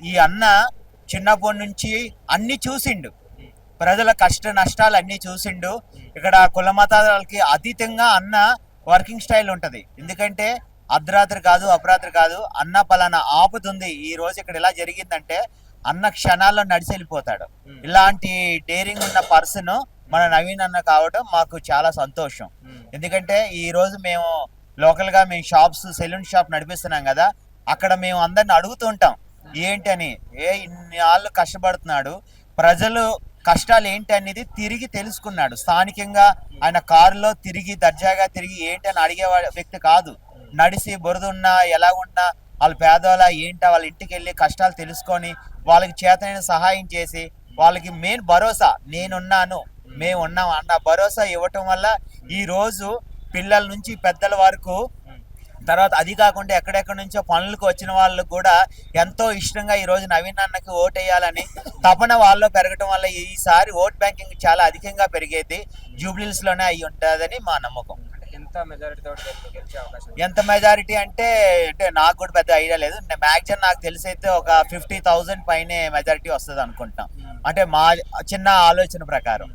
ఈ అన్న చిన్నప్పటి నుంచి అన్ని చూసిండు, ప్రజల కష్ట నష్టాలు అన్ని చూసిండు. ఇక్కడ కుల మతాలకి అతీతంగా అన్న వర్కింగ్ స్టైల్ ఉంటది. ఎందుకంటే అర్ధరాత్రి కాదు అపరాత్రి కాదు, అన్న పలానా ఆపుతుంది ఈ రోజు ఇక్కడ ఇలా జరిగిందంటే అన్న క్షణాల్లో నడిచి వెళ్ళిపోతాడు. ఇలాంటి డేరింగ్ ఉన్న పర్సన్ మన నవీన్ అన్న కావడం మాకు చాలా సంతోషం. ఎందుకంటే ఈ రోజు మేము లోకల్ గా మేము షాప్స్ సెలూన్ షాప్ నడిపిస్తున్నాం కదా, అక్కడ మేము అందరిని అడుగుతుంటాం ఏంటి అని. ఇన్ని వాళ్ళు కష్టపడుతున్నాడు, ప్రజలు కష్టాలు ఏంటి అనేది తిరిగి తెలుసుకున్నాడు. స్థానికంగా ఆయన కారులో తిరిగి దర్జాగా తిరిగి ఏంటి అని అడిగే వ్యక్తి కాదు. నడిసి బురద ఉన్నా ఎలా ఉన్నా వాళ్ళ పేదవాళ్ళ ఏంటో వాళ్ళ ఇంటికి వెళ్ళి కష్టాలు తెలుసుకొని వాళ్ళకి చేతనైన సహాయం చేసి వాళ్ళకి మెయిన్ భరోసా, నేనున్నాను మేము ఉన్నాం అన్న భరోసా ఇవ్వటం వల్ల ఈ రోజు పిల్లల నుంచి పెద్దల వరకు, తర్వాత అది కాకుండా ఎక్కడెక్కడి నుంచో పనులకు వచ్చిన వాళ్ళకు కూడా ఎంతో ఇష్టంగా ఈ రోజు నవీన్ అన్నకి ఓటు వేయాలని తపన వాళ్ళలో పెరగటం వల్ల ఈసారి ఓట్ బ్యాంకింగ్ చాలా అధికంగా పెరిగేది జూబ్లీస్ లోనే అయి ఉంటుందని మా నమ్మకం. ఎంత మెజారిటీ అంటే నాకు కూడా పెద్ద ఐడియా లేదు. మ్యాక్సిమం నాకు తెలిసి అయితే ఒక 50,000 పైనే మెజారిటీ వస్తుంది అనుకుంటాం. అంటే మా చిన్న ఆలోచన ప్రకారం.